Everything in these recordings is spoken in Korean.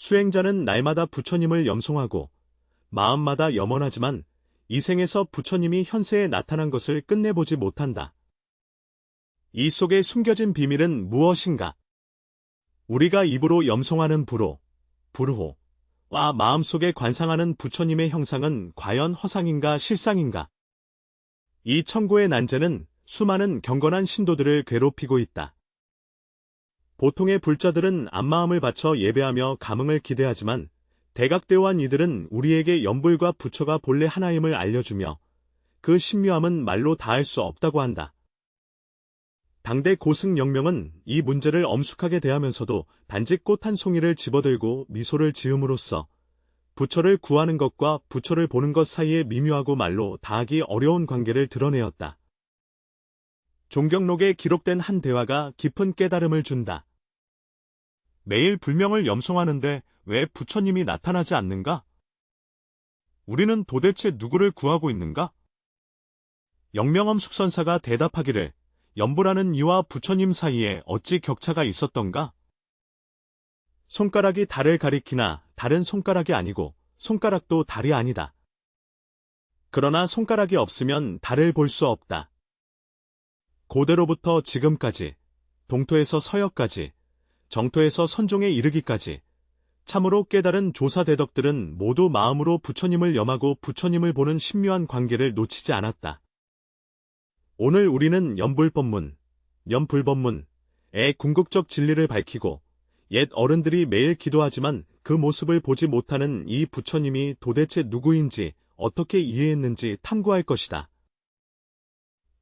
수행자는 날마다 부처님을 염송하고 마음마다 염원하지만 이 생에서 부처님이 현세에 나타난 것을 끝내보지 못한다. 이 속에 숨겨진 비밀은 무엇인가? 우리가 입으로 염송하는 불호와 마음속에 관상하는 부처님의 형상은 과연 허상인가 실상인가? 이 천고의 난제는 수많은 경건한 신도들을 괴롭히고 있다. 보통의 불자들은 앞마음을 바쳐 예배하며 감흥을 기대하지만 대각대오한 이들은 우리에게 연불과 부처가 본래 하나임을 알려주며 그 신묘함은 말로 다할 수 없다고 한다. 당대 고승영명은 이 문제를 엄숙하게 대하면서도 단지 꽃 한 송이를 집어들고 미소를 지음으로써 부처를 구하는 것과 부처를 보는 것 사이의 미묘하고 말로 다하기 어려운 관계를 드러내었다. 종경록에 기록된 한 대화가 깊은 깨달음을 준다. 매일 불명을 염송하는데 왜 부처님이 나타나지 않는가? 우리는 도대체 누구를 구하고 있는가? 영명엄 숙선사가 대답하기를 연불하는 이와 부처님 사이에 어찌 격차가 있었던가? 손가락이 달을 가리키나 달은 손가락이 아니고 손가락도 달이 아니다. 그러나 손가락이 없으면 달을 볼 수 없다. 고대로부터 지금까지, 동토에서 서역까지, 정토에서 선종에 이르기까지 참으로 깨달은 조사대덕들은 모두 마음으로 부처님을 염하고 부처님을 보는 신묘한 관계를 놓치지 않았다. 오늘 우리는 연불법문, 연불법문의 궁극적 진리를 밝히고 옛 어른들이 매일 기도하지만 그 모습을 보지 못하는 이 부처님이 도대체 누구인지 어떻게 이해했는지 탐구할 것이다.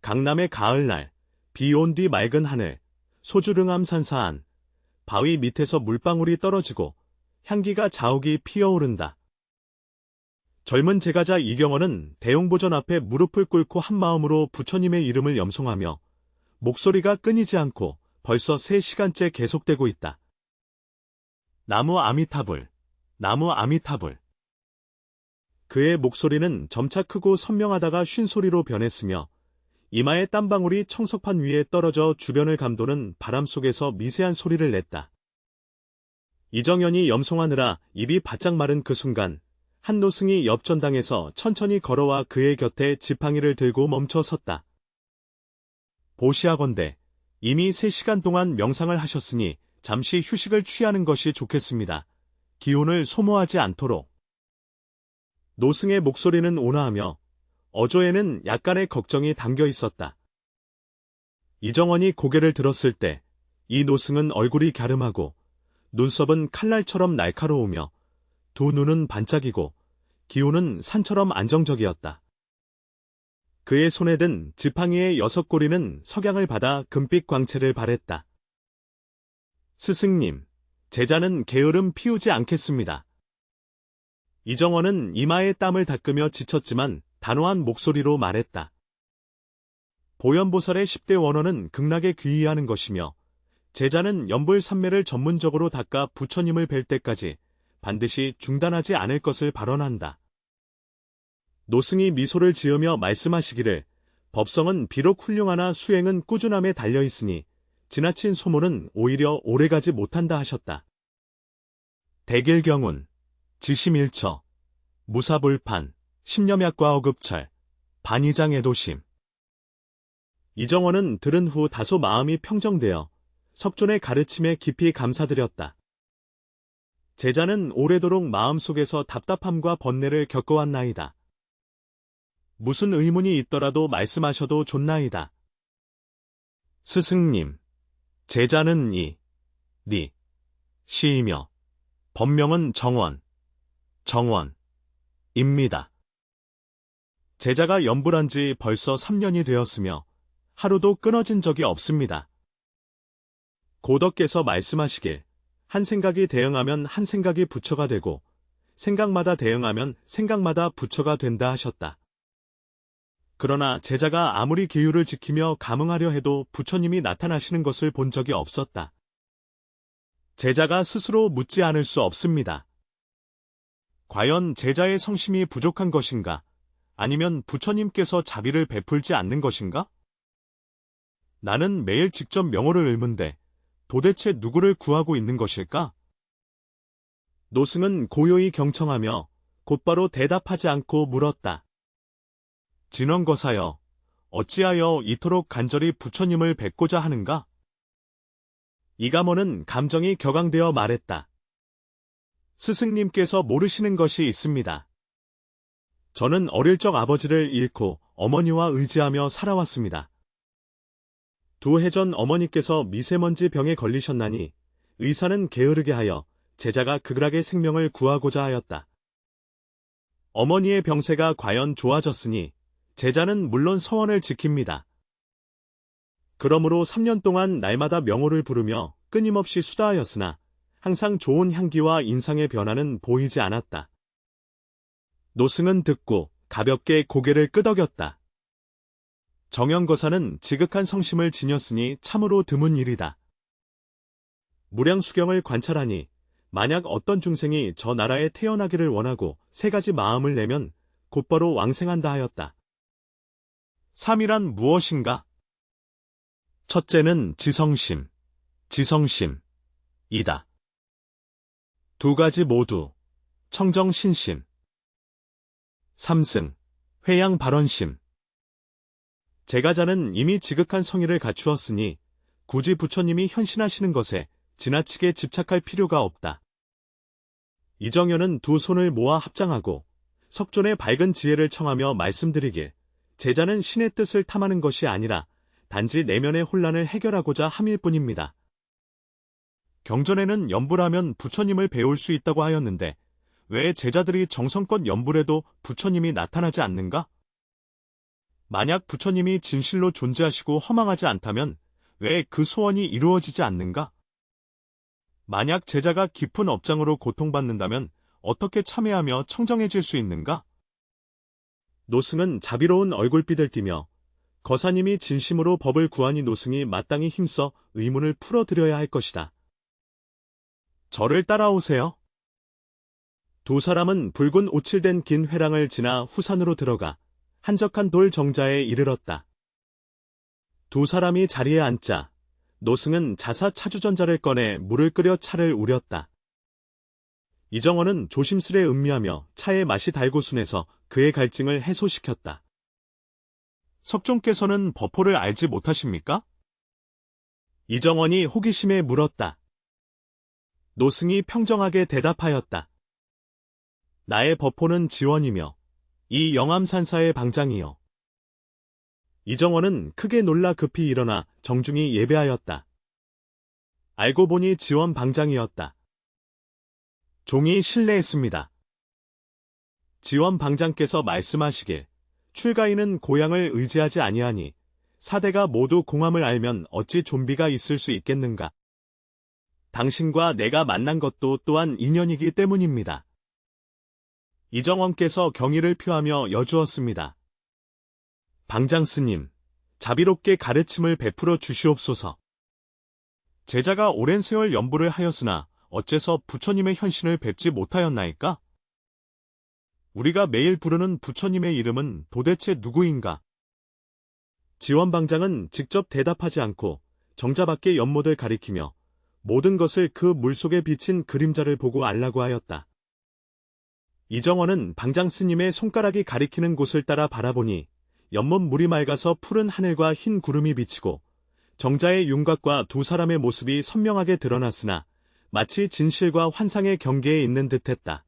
강남의 가을날, 비 온 뒤 맑은 하늘, 소주릉암 산사 안, 바위 밑에서 물방울이 떨어지고 향기가 자욱이 피어오른다. 젊은 제가자 이경원은 대용보전 앞에 무릎을 꿇고 한마음으로 부처님의 이름을 염송하며 목소리가 끊이지 않고 벌써 3시간째 계속되고 있다. 나무 아미타불, 나무 아미타불. 그의 목소리는 점차 크고 선명하다가 쉰 소리로 변했으며 이마의 땀방울이 청석판 위에 떨어져 주변을 감도는 바람 속에서 미세한 소리를 냈다. 이정현이 염송하느라 입이 바짝 마른 그 순간 한 노승이 옆 전당에서 천천히 걸어와 그의 곁에 지팡이를 들고 멈춰 섰다. 보시하건대 이미 3시간 동안 명상을 하셨으니 잠시 휴식을 취하는 것이 좋겠습니다. 기운을 소모하지 않도록. 노승의 목소리는 온화하며 어조에는 약간의 걱정이 담겨 있었다. 이정원이 고개를 들었을 때 이 노승은 얼굴이 갸름하고 눈썹은 칼날처럼 날카로우며 두 눈은 반짝이고 기운은 산처럼 안정적이었다. 그의 손에 든 지팡이의 6고리는 석양을 받아 금빛 광채를 발했다. 스승님, 제자는 게으름 피우지 않겠습니다. 이정원은 이마에 땀을 닦으며 지쳤지만 단호한 목소리로 말했다. 보현보살의 10대 원어는 극락에 귀의하는 것이며 제자는 연불삼매를 전문적으로 닦아 부처님을 뵐 때까지 반드시 중단하지 않을 것을 발언한다. 노승이 미소를 지으며 말씀하시기를 법성은 비록 훌륭하나 수행은 꾸준함에 달려있으니 지나친 소문은 오히려 오래가지 못한다 하셨다. 대길경운, 지심일처, 무사불판, 십념약과 어급철, 반이장애도심. 이정원은 들은 후 다소 마음이 평정되어 석존의 가르침에 깊이 감사드렸다. 제자는 오래도록 마음속에서 답답함과 번뇌를 겪어왔나이다. 무슨 의문이 있더라도 말씀하셔도 좋나이다. 스승님, 제자는 시이며 법명은 정원입니다. 제자가 연불한 지 벌써 3년이 되었으며 하루도 끊어진 적이 없습니다. 고덕께서 말씀하시길 한 생각이 대응하면 한 생각이 부처가 되고 생각마다 대응하면 생각마다 부처가 된다 하셨다. 그러나 제자가 아무리 계율을 지키며 감응하려 해도 부처님이 나타나시는 것을 본 적이 없었다. 제자가 스스로 묻지 않을 수 없습니다. 과연 제자의 성심이 부족한 것인가? 아니면 부처님께서 자비를 베풀지 않는 것인가? 나는 매일 직접 명호를 읊은데 도대체 누구를 구하고 있는 것일까? 노승은 고요히 경청하며 곧바로 대답하지 않고 물었다. 진원거사여, 어찌하여 이토록 간절히 부처님을 뵙고자 하는가? 이감원은 감정이 격앙되어 말했다. 스승님께서 모르시는 것이 있습니다. 저는 어릴 적 아버지를 잃고 어머니와 의지하며 살아왔습니다. 2해 전 어머니께서 미세먼지 병에 걸리셨나니 의사는 게으르게 하여 제자가 극락의 생명을 구하고자 하였다. 어머니의 병세가 과연 좋아졌으니 제자는 물론 서원을 지킵니다. 그러므로 3년 동안 날마다 명호를 부르며 끊임없이 수다하였으나 항상 좋은 향기와 인상의 변화는 보이지 않았다. 노승은 듣고 가볍게 고개를 끄덕였다. 정연거사는 지극한 성심을 지녔으니 참으로 드문 일이다. 무량수경을 관찰하니 만약 어떤 중생이 저 나라에 태어나기를 원하고 3가지 마음을 내면 곧바로 왕생한다 하였다. 3이란 무엇인가? 첫째는 지성심, 이다. 2가지 모두 청정신심. 3승, 회양발언심. 제가자는 이미 지극한 성의를 갖추었으니 굳이 부처님이 현신하시는 것에 지나치게 집착할 필요가 없다. 이정현은 2 손을 모아 합장하고 석존의 밝은 지혜를 청하며 말씀드리길, 제자는 신의 뜻을 탐하는 것이 아니라 단지 내면의 혼란을 해결하고자 함일 뿐입니다. 경전에는 염불하면 부처님을 배울 수 있다고 하였는데 왜 제자들이 정성껏 염불해도 부처님이 나타나지 않는가? 만약 부처님이 진실로 존재하시고 허망하지 않다면 왜 그 소원이 이루어지지 않는가? 만약 제자가 깊은 업장으로 고통받는다면 어떻게 참회하며 청정해질 수 있는가? 노승은 자비로운 얼굴빛을 띠며 거사님이 진심으로 법을 구하니 노승이 마땅히 힘써 의문을 풀어드려야 할 것이다. 저를 따라오세요. 2 사람은 붉은 오칠된 긴 회랑을 지나 후산으로 들어가 한적한 돌 정자에 이르렀다. 2 사람이 자리에 앉자 노승은 자사 차주전자를 꺼내 물을 끓여 차를 우렸다. 이정원은 조심스레 음미하며 차의 맛이 달고 순해서 그의 갈증을 해소시켰다. 석종께서는 법호를 알지 못하십니까? 이정원이 호기심에 물었다. 노승이 평정하게 대답하였다. 나의 법호는 지원이며 이 영암산사의 방장이요. 이정원은 크게 놀라 급히 일어나 정중히 예배하였다. 알고 보니 지원 방장이었다. 종이 실례했습니다. 지원 방장께서 말씀하시길, 출가인은 고향을 의지하지 아니하니 사대가 모두 공함을 알면 어찌 좀비가 있을 수 있겠는가. 당신과 내가 만난 것도 또한 인연이기 때문입니다. 이정원께서 경의를 표하며 여주었습니다. 방장스님, 자비롭게 가르침을 베풀어 주시옵소서. 제자가 오랜 세월 연부를 하였으나 어째서 부처님의 현신을 뵙지 못하였나이까? 우리가 매일 부르는 부처님의 이름은 도대체 누구인가? 지원방장은 직접 대답하지 않고 정자 밖의 연못을 가리키며 모든 것을 그 물속에 비친 그림자를 보고 알라고 하였다. 이정원은 방장스님의 손가락이 가리키는 곳을 따라 바라보니 연못 물이 맑아서 푸른 하늘과 흰 구름이 비치고 정자의 윤곽과 2 사람의 모습이 선명하게 드러났으나 마치 진실과 환상의 경계에 있는 듯했다.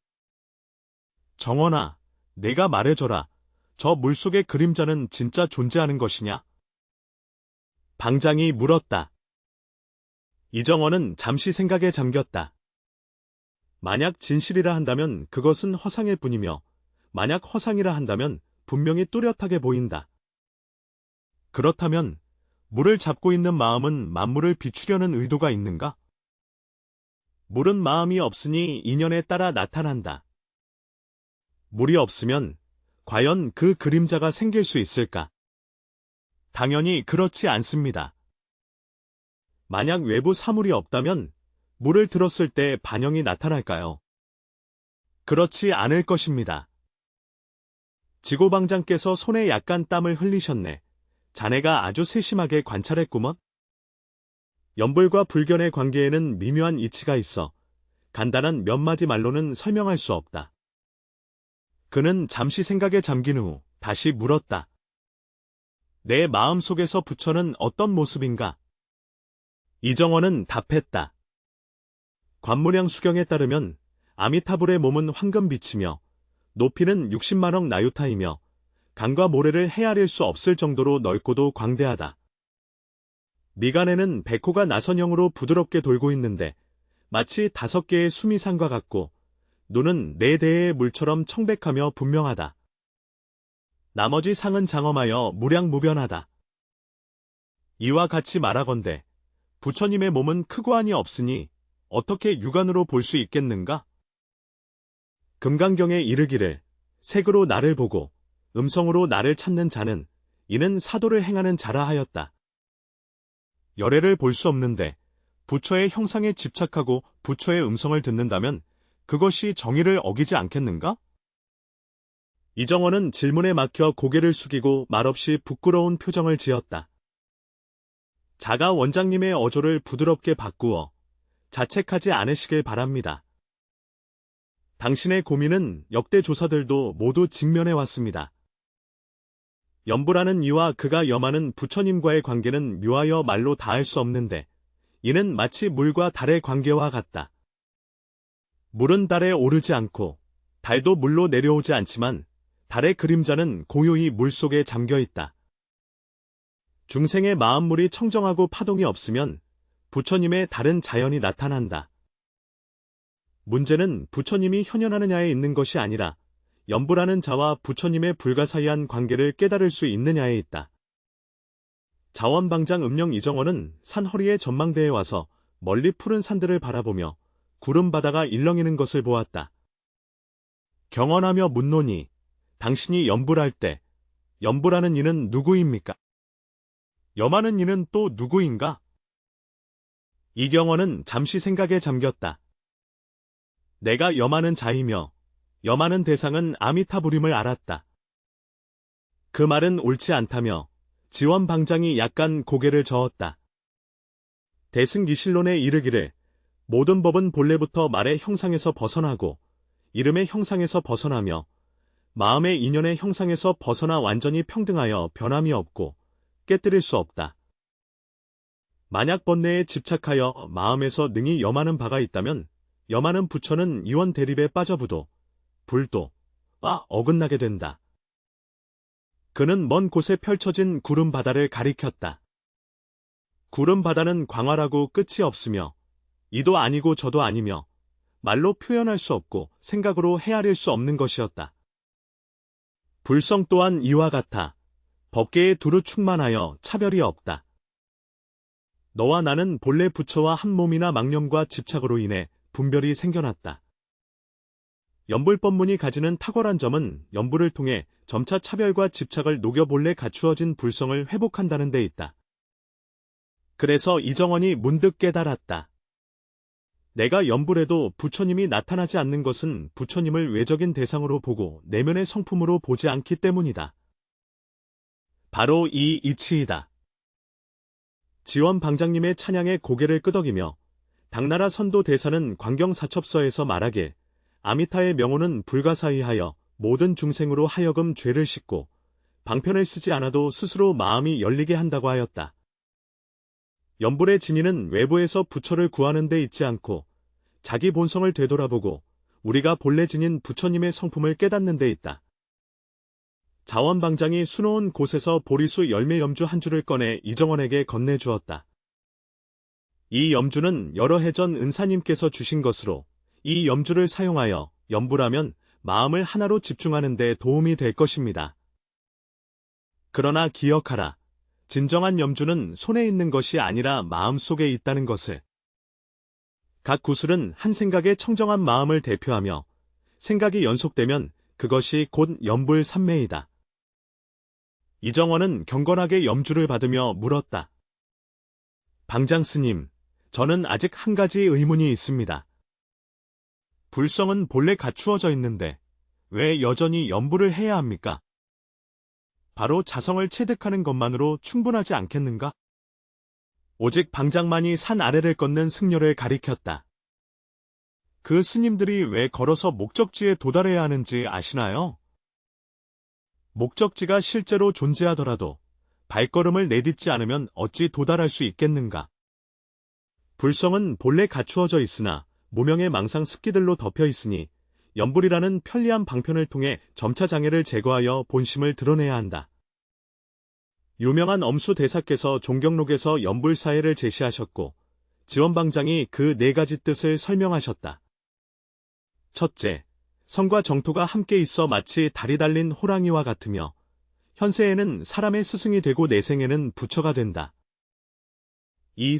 정원아, 내가 말해줘라. 저 물속의 그림자는 진짜 존재하는 것이냐? 방장이 물었다. 이정원은 잠시 생각에 잠겼다. 만약 진실이라 한다면 그것은 허상일 뿐이며 만약 허상이라 한다면 분명히 뚜렷하게 보인다. 그렇다면 물을 잡고 있는 마음은 만물을 비추려는 의도가 있는가? 물은 마음이 없으니 인연에 따라 나타난다. 물이 없으면 과연 그 그림자가 생길 수 있을까? 당연히 그렇지 않습니다. 만약 외부 사물이 없다면 물을 들었을 때 반영이 나타날까요? 그렇지 않을 것입니다. 지고방장께서 손에 약간 땀을 흘리셨네. 자네가 아주 세심하게 관찰했구먼. 연불과 불견의 관계에는 미묘한 이치가 있어 간단한 몇 마디 말로는 설명할 수 없다. 그는 잠시 생각에 잠긴 후 다시 물었다. 내 마음속에서 부처는 어떤 모습인가? 이정원은 답했다. 관무량 수경에 따르면 아미타불의 몸은 황금빛이며 높이는 60만억 나유타이며 강과 모래를 헤아릴 수 없을 정도로 넓고도 광대하다. 미간에는 백호가 나선형으로 부드럽게 돌고 있는데 마치 5개의 수미산과 같고 눈은 4대의 물처럼 청백하며 분명하다. 나머지 상은 장엄하여 무량무변하다. 이와 같이 말하건대 부처님의 몸은 크고 한이 없으니 어떻게 육안으로 볼 수 있겠는가? 금강경에 이르기를 색으로 나를 보고 음성으로 나를 찾는 자는 이는 사도를 행하는 자라 하였다. 열애를 볼 수 없는데 부처의 형상에 집착하고 부처의 음성을 듣는다면 그것이 정의를 어기지 않겠는가? 이정원은 질문에 막혀 고개를 숙이고 말없이 부끄러운 표정을 지었다. 자가 원장님의 어조를 부드럽게 바꾸어 자책하지 않으시길 바랍니다. 당신의 고민은 역대 조사들도 모두 직면해왔습니다. 염부라는 이와 그가 염하는 부처님과의 관계는 묘하여 말로 다할 수 없는데 이는 마치 물과 달의 관계와 같다. 물은 달에 오르지 않고 달도 물로 내려오지 않지만 달의 그림자는 고요히 물속에 잠겨있다. 중생의 마음물이 청정하고 파동이 없으면 부처님의 다른 자연이 나타난다. 문제는 부처님이 현현하느냐에 있는 것이 아니라 염부라는 자와 부처님의 불가사의한 관계를 깨달을 수 있느냐에 있다. 자원방장 음령 이정원은 산허리의 전망대에 와서 멀리 푸른 산들을 바라보며 구름바다가 일렁이는 것을 보았다. 경언하며 묻노니 당신이 염불할 때 염불하는 이는 누구입니까? 염하는 이는 또 누구인가? 이경원은 잠시 생각에 잠겼다. 내가 염하는 자이며 염하는 대상은 아미타불임을 알았다. 그 말은 옳지 않다며 지원방장이 약간 고개를 저었다. 대승기실론에 이르기를 모든 법은 본래부터 말의 형상에서 벗어나고 이름의 형상에서 벗어나며 마음의 인연의 형상에서 벗어나 완전히 평등하여 변함이 없고 깨뜨릴 수 없다. 만약 번뇌에 집착하여 마음에서 능히 염하는 바가 있다면 염하는 부처는 이원 대립에 빠져부도 불도 어긋나게 된다. 그는 먼 곳에 펼쳐진 구름 바다를 가리켰다. 구름 바다는 광활하고 끝이 없으며 이도 아니고 저도 아니며 말로 표현할 수 없고 생각으로 헤아릴 수 없는 것이었다. 불성 또한 이와 같아 법계에 두루 충만하여 차별이 없다. 너와 나는 본래 부처와 한 몸이나 망념과 집착으로 인해 분별이 생겨났다. 염불법문이 가지는 탁월한 점은 염불을 통해 점차 차별과 집착을 녹여 본래 갖추어진 불성을 회복한다는 데 있다. 그래서 이정원이 문득 깨달았다. 내가 염불해도 부처님이 나타나지 않는 것은 부처님을 외적인 대상으로 보고 내면의 성품으로 보지 않기 때문이다. 바로 이 이치이다. 지원방장님의 찬양에 고개를 끄덕이며 당나라 선도 대사는 광경사첩서에서 말하길 아미타의 명호는 불가사의하여 모든 중생으로 하여금 죄를 씻고 방편을 쓰지 않아도 스스로 마음이 열리게 한다고 하였다. 염불의 진리는 외부에서 부처를 구하는 데 있지 않고 자기 본성을 되돌아보고 우리가 본래 지닌 부처님의 성품을 깨닫는 데 있다. 자원방장이 수놓은 곳에서 보리수 열매 염주 한 줄을 꺼내 이정원에게 건네주었다. 이 염주는 여러 해 전 은사님께서 주신 것으로 이 염주를 사용하여 염불하면 마음을 하나로 집중하는 데 도움이 될 것입니다. 그러나 기억하라. 진정한 염주는 손에 있는 것이 아니라 마음속에 있다는 것을. 각 구슬은 한 생각의 청정한 마음을 대표하며 생각이 연속되면 그것이 곧 염불삼매이다. 이정원은 경건하게 염주를 받으며 물었다. 방장스님, 저는 아직 한 가지 의문이 있습니다. 불성은 본래 갖추어져 있는데 왜 여전히 염불을 해야 합니까? 바로 자성을 체득하는 것만으로 충분하지 않겠는가? 오직 방장만이 산 아래를 걷는 승려를 가리켰다. 그 스님들이 왜 걸어서 목적지에 도달해야 하는지 아시나요? 목적지가 실제로 존재하더라도 발걸음을 내딛지 않으면 어찌 도달할 수 있겠는가? 불성은 본래 갖추어져 있으나 무명의 망상 습기들로 덮여 있으니 염불이라는 편리한 방편을 통해 점차 장애를 제거하여 본심을 드러내야 한다. 유명한 엄수 대사께서 종경록에서 염불사해를 제시하셨고 지원방장이 그 네 가지 뜻을 설명하셨다. 첫째, 성과 정토가 함께 있어 마치 달이 달린 호랑이와 같으며 현세에는 사람의 스승이 되고 내생에는 부처가 된다. 이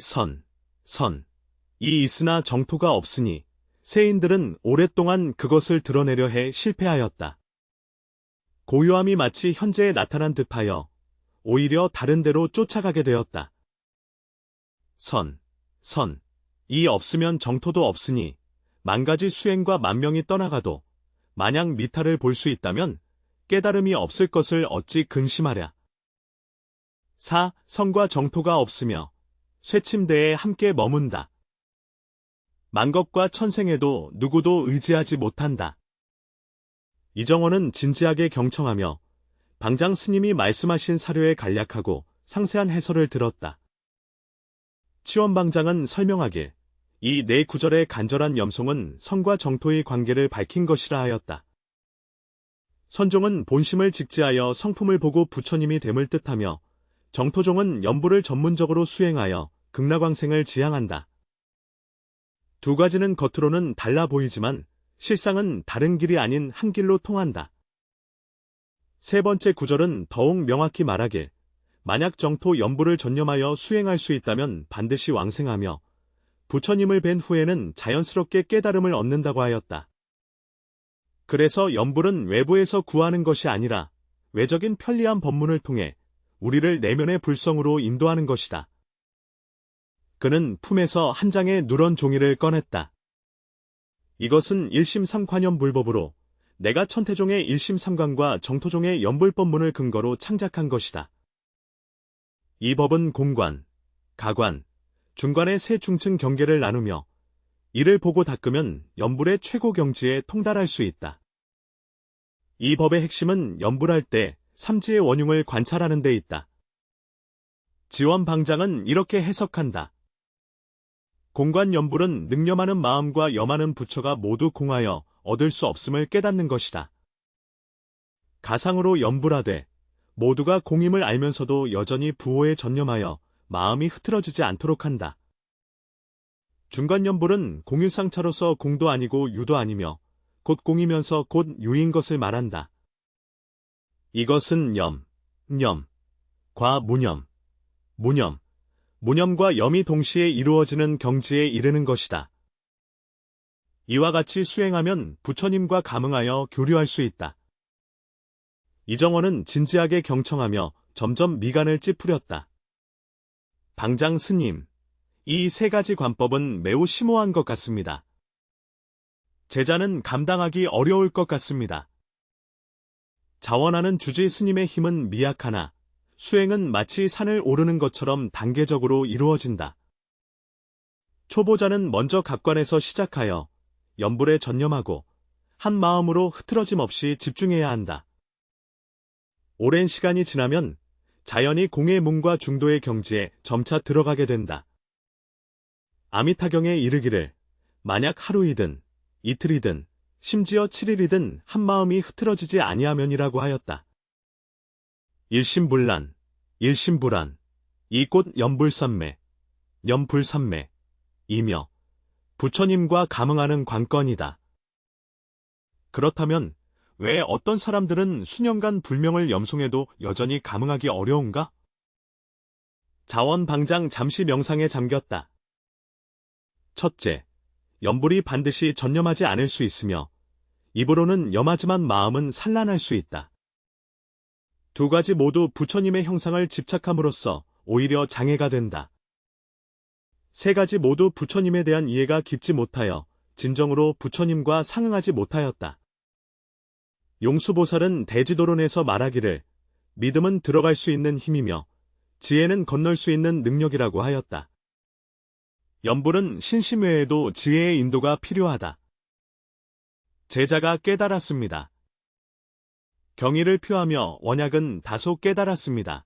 이 있으나 정토가 없으니 세인들은 오랫동안 그것을 드러내려 해 실패하였다. 고요함이 마치 현재에 나타난 듯하여 오히려 다른 데로 쫓아가게 되었다. 이 없으면 정토도 없으니 만가지 수행과 만명이 떠나가도 만약 미타를 볼 수 있다면 깨달음이 없을 것을 어찌 근심하랴. 성과 정토가 없으며 쇠침대에 함께 머문다. 만겁과 천생에도 누구도 의지하지 못한다. 이정원은 진지하게 경청하며 방장 스님이 말씀하신 사료에 간략하고 상세한 해설을 들었다. 치원방장은 설명하길 이 네 구절의 간절한 염송은 성과 정토의 관계를 밝힌 것이라 하였다. 선종은 본심을 직지하여 성품을 보고 부처님이 됨을 뜻하며 정토종은 염불을 전문적으로 수행하여 극락왕생을 지향한다. 두 가지는 겉으로는 달라 보이지만 실상은 다른 길이 아닌 한 길로 통한다. 세 번째 구절은 더욱 명확히 말하길 만약 정토 염불을 전념하여 수행할 수 있다면 반드시 왕생하며 부처님을 뵌 후에는 자연스럽게 깨달음을 얻는다고 하였다. 그래서 염불은 외부에서 구하는 것이 아니라 외적인 편리한 법문을 통해 우리를 내면의 불성으로 인도하는 것이다. 그는 품에서 한 장의 누런 종이를 꺼냈다. 이것은 일심삼관염불법으로 내가 천태종의 일심삼관과 정토종의 염불법문을 근거로 창작한 것이다. 이 법은 공관, 가관, 중관의 세 중층 경계를 나누며 이를 보고 닦으면 염불의 최고 경지에 통달할 수 있다. 이 법의 핵심은 염불할 때 삼지의 원흉을 관찰하는 데 있다. 지원방장은 이렇게 해석한다. 공관 염불은 능념하는 마음과 염하는 부처가 모두 공하여 얻을 수 없음을 깨닫는 것이다. 가상으로 염불하되 모두가 공임을 알면서도 여전히 부호에 전념하여 마음이 흐트러지지 않도록 한다. 중관염불은 공유상차로서 공도 아니고 유도 아니며 곧 공이면서 곧 유인 것을 말한다. 이것은 과 무념과 염이 동시에 이루어지는 경지에 이르는 것이다. 이와 같이 수행하면 부처님과 감응하여 교류할 수 있다. 이정원은 진지하게 경청하며 점점 미간을 찌푸렸다. 방장 스님, 이 세 가지 관법은 매우 심오한 것 같습니다. 제자는 감당하기 어려울 것 같습니다. 자원하는 주지 스님의 힘은 미약하나 수행은 마치 산을 오르는 것처럼 단계적으로 이루어진다. 초보자는 먼저 각관에서 시작하여 염불에 전념하고 한 마음으로 흐트러짐 없이 집중해야 한다. 오랜 시간이 지나면 자연히 공의 문과 중도의 경지에 점차 들어가게 된다. 아미타경에 이르기를 만약 하루이든 이틀이든 심지어 7일이든 한 마음이 흐트러지지 아니하면이라고 하였다. 일심불란, 일심불안, 이 곧 염불삼매, 염불삼매, 이며 부처님과 감응하는 관건이다. 그렇다면 왜 어떤 사람들은 수년간 불명을 염송해도 여전히 감응하기 어려운가? 자원방장 잠시 명상에 잠겼다. 첫째, 염불이 반드시 전념하지 않을 수 있으며 입으로는 염하지만 마음은 산란할 수 있다. 두 가지 모두 부처님의 형상을 집착함으로써 오히려 장애가 된다. 세 가지 모두 부처님에 대한 이해가 깊지 못하여 진정으로 부처님과 상응하지 못하였다. 용수보살은 대지도론에서 말하기를 믿음은 들어갈 수 있는 힘이며 지혜는 건널 수 있는 능력이라고 하였다. 염불은 신심 외에도 지혜의 인도가 필요하다. 제자가 깨달았습니다. 경의를 표하며 원약은 다소 깨달았습니다.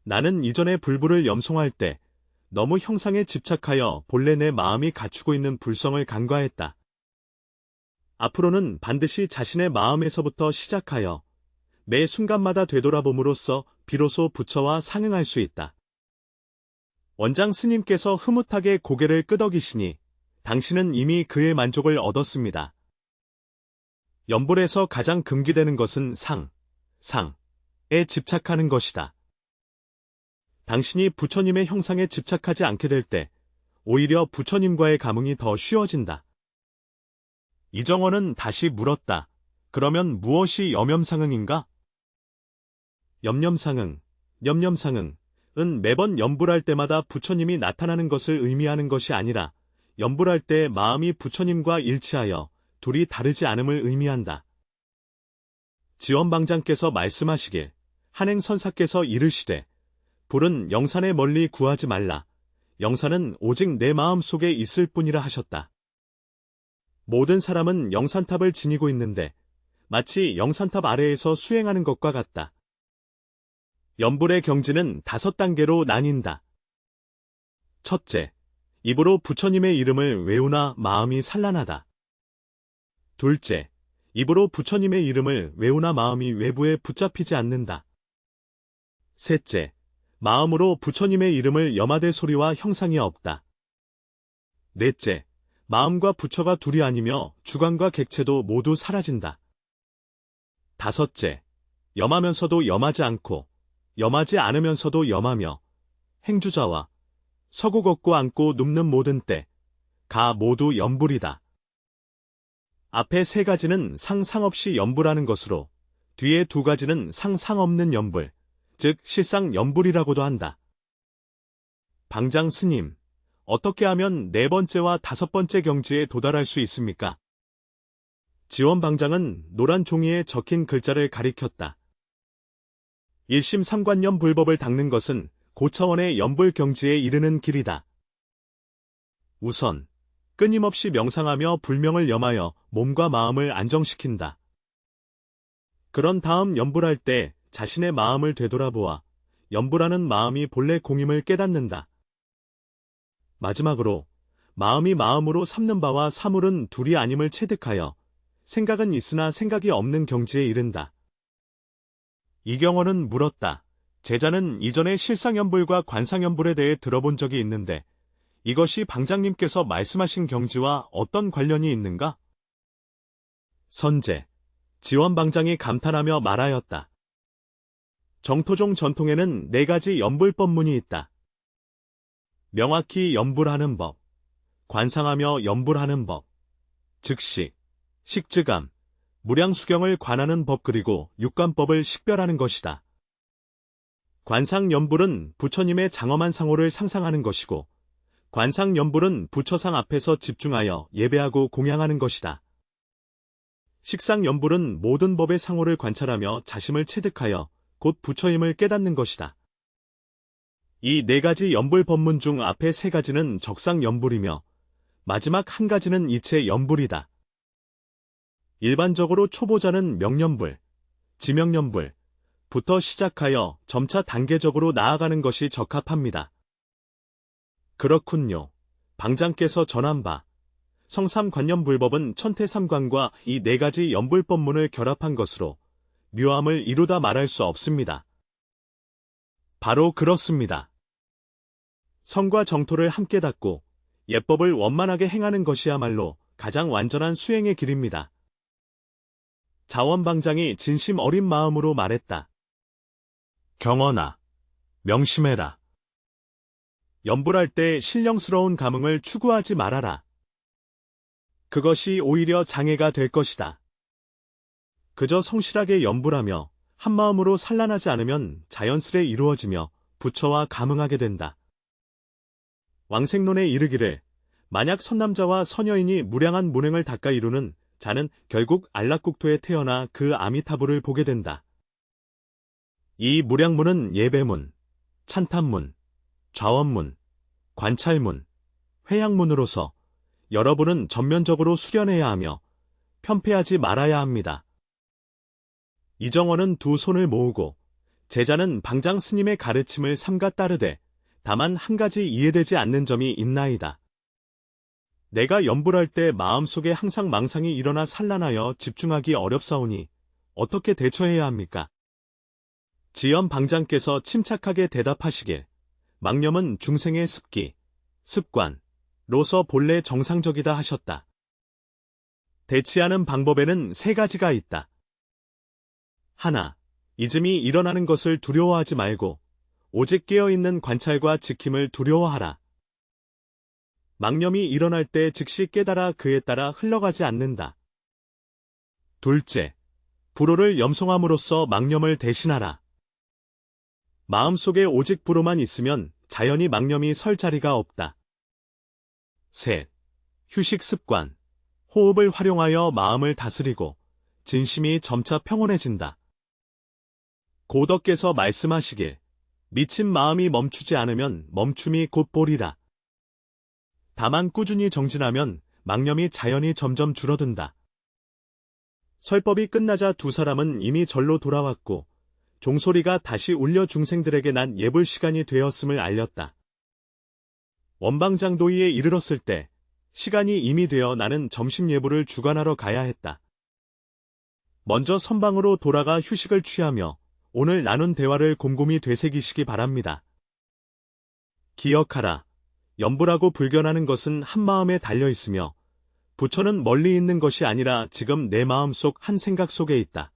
나는 이전에 불부를 염송할 때 너무 형상에 집착하여 본래 내 마음이 갖추고 있는 불성을 간과했다. 앞으로는 반드시 자신의 마음에서부터 시작하여 매 순간마다 되돌아봄으로써 비로소 부처와 상응할 수 있다. 원장 스님께서 흐뭇하게 고개를 끄덕이시니 당신은 이미 그의 만족을 얻었습니다. 염불에서 가장 금기되는 것은 상에 집착하는 것이다. 당신이 부처님의 형상에 집착하지 않게 될 때 오히려 부처님과의 감흥이 더 쉬워진다. 이정원은 다시 물었다. 그러면 무엇이 염염상응인가? 염염상응, 염염상응은 매번 염불할 때마다 부처님이 나타나는 것을 의미하는 것이 아니라 염불할 때 마음이 부처님과 일치하여 둘이 다르지 않음을 의미한다. 지원방장께서 말씀하시길 한행선사께서 이르시되 불은 영산에 멀리 구하지 말라. 영산은 오직 내 마음 속에 있을 뿐이라 하셨다. 모든 사람은 영산탑을 지니고 있는데 마치 영산탑 아래에서 수행하는 것과 같다. 염불의 경지는 5단계로 나뉜다. 첫째, 입으로 부처님의 이름을 외우나 마음이 산란하다. 둘째, 입으로 부처님의 이름을 외우나 마음이 외부에 붙잡히지 않는다. 셋째, 마음으로 부처님의 이름을 염하되 소리와 형상이 없다. 넷째, 마음과 부처가 둘이 아니며 주관과 객체도 모두 사라진다. 다섯째, 염하면서도 염하지 않고 염하지 않으면서도 염하며 행주자와 서고 걷고 앉고 눕는 모든 때, 가 모두 염불이다. 앞에 3가지는 상상없이 염불하는 것으로 뒤에 2가지는 상상없는 염불, 즉 실상 염불이라고도 한다. 방장 스님, 어떻게 하면 4번째와 5번째 경지에 도달할 수 있습니까? 지원 방장은 노란 종이에 적힌 글자를 가리켰다. 일심 삼관염 불법을 닦는 것은 고차원의 염불 경지에 이르는 길이다. 우선 끊임없이 명상하며 불명을 염하여 몸과 마음을 안정시킨다. 그런 다음 염불할 때 자신의 마음을 되돌아보아 염불하는 마음이 본래 공임을 깨닫는다. 마지막으로 마음이 마음으로 삼는 바와 사물은 둘이 아님을 체득하여 생각은 있으나 생각이 없는 경지에 이른다. 이경원은 물었다. 제자는 이전에 실상염불과 관상염불에 대해 들어본 적이 있는데 이것이 방장님께서 말씀하신 경지와 어떤 관련이 있는가? 선제, 지원방장이 감탄하며 말하였다. 정토종 전통에는 4가지 염불법문이 있다. 명확히 염불하는 법, 관상하며 염불하는 법, 즉시, 식즈감, 무량수경을 관하는 법 그리고 육관법을 식별하는 것이다. 관상염불은 부처님의 장엄한 상호를 상상하는 것이고 관상염불은 부처상 앞에서 집중하여 예배하고 공양하는 것이다. 식상염불은 모든 법의 상호를 관찰하며 자심을 체득하여 곧 부처임을 깨닫는 것이다. 이 4가지 염불 법문 중 앞에 3가지는 적상염불이며 마지막 1가지는 이체 염불이다. 일반적으로 초보자는 명염불, 지명염불, 부터 시작하여 점차 단계적으로 나아가는 것이 적합합니다. 그렇군요. 방장께서 전한 바 성삼관념불법은 천태삼관과 이 4가지 염불법문을 결합한 것으로 묘함을 이루다 말할 수 없습니다. 바로 그렇습니다. 성과 정토를 함께 닦고 예법을 원만하게 행하는 것이야말로 가장 완전한 수행의 길입니다. 자원방장이 진심 어린 마음으로 말했다. 경언아, 명심해라. 염불할 때 신령스러운 감흥을 추구하지 말아라. 그것이 오히려 장애가 될 것이다. 그저 성실하게 염불하며 한마음으로 산란하지 않으면 자연스레 이루어지며 부처와 감응하게 된다. 왕생론에 이르기를 만약 선남자와 선여인이 무량한 문행을 닦아 이루는 자는 결국 안락국토에 태어나 그 아미타불을 보게 된다. 이 무량문은 예배문, 찬탄문, 좌원문, 관찰문, 회양문으로서 여러분은 전면적으로 수련해야 하며 편패하지 말아야 합니다. 이정원은 두 손을 모으고 제자는 방장 스님의 가르침을 삼가 따르되 다만 한 가지 이해되지 않는 점이 있나이다. 내가 연불할 때 마음속에 항상 망상이 일어나 산란하여 집중하기 어렵사오니 어떻게 대처해야 합니까? 지연 방장께서 침착하게 대답하시길 망념은 중생의 습기, 습관로서 본래 정상적이다 하셨다. 대치하는 방법에는 세 가지가 있다. 하나, 잊음이 일어나는 것을 두려워하지 말고 오직 깨어있는 관찰과 지킴을 두려워하라. 망념이 일어날 때 즉시 깨달아 그에 따라 흘러가지 않는다. 둘째, 불호를 염송함으로써 망념을 대신하라. 마음속에 오직 불호만 있으면 자연히 망념이 설 자리가 없다. 셋, 휴식 습관, 호흡을 활용하여 마음을 다스리고 진심이 점차 평온해진다. 고덕께서 말씀하시길 미친 마음이 멈추지 않으면 멈춤이 곧 보리라. 다만 꾸준히 정진하면 망념이 자연히 점점 줄어든다. 설법이 끝나자 두 사람은 이미 절로 돌아왔고 종소리가 다시 울려 중생들에게 난 예불 시간이 되었음을 알렸다. 원방장도위에 이르렀을 때 시간이 이미 되어 나는 점심 예불을 주관하러 가야 했다. 먼저 선방으로 돌아가 휴식을 취하며 오늘 나눈 대화를 곰곰이 되새기시기 바랍니다. 기억하라. 연불하고 불견하는 것은 한마음에 달려있으며 부처는 멀리 있는 것이 아니라 지금 내 마음속 한 생각 속에 있다.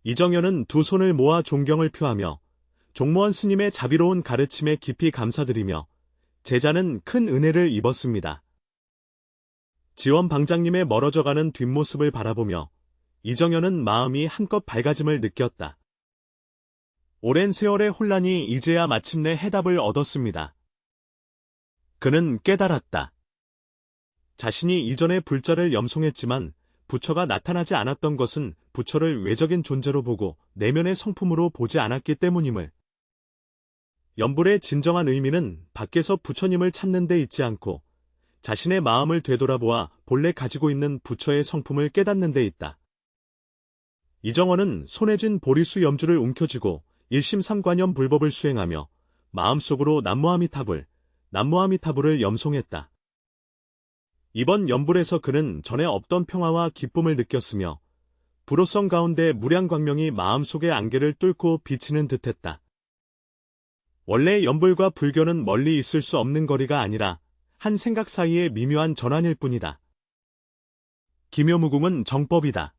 이정현은 두 손을 모아 존경을 표하며 종무원 스님의 자비로운 가르침에 깊이 감사드리며 제자는 큰 은혜를 입었습니다. 지원 방장님의 멀어져가는 뒷모습을 바라보며 이정현은 마음이 한껏 밝아짐을 느꼈다. 오랜 세월의 혼란이 이제야 마침내 해답을 얻었습니다. 그는 깨달았다. 자신이 이전에 불자를 염송했지만 부처가 나타나지 않았던 것은 부처를 외적인 존재로 보고 내면의 성품으로 보지 않았기 때문임을. 연불의 진정한 의미는 밖에서 부처님을 찾는 데 있지 않고 자신의 마음을 되돌아보아 본래 가지고 있는 부처의 성품을 깨닫는 데 있다. 이정원은 손에 쥔 보리수 염주를 움켜쥐고 일심삼관념 불법을 수행하며 마음속으로 남무아미타불을 염송했다. 이번 연불에서 그는 전에 없던 평화와 기쁨을 느꼈으며 불호성 가운데 무량광명이 마음속의 안개를 뚫고 비치는 듯했다. 원래 연불과 불교는 멀리 있을 수 없는 거리가 아니라 한 생각 사이의 미묘한 전환일 뿐이다. 기묘무궁은 정법이다.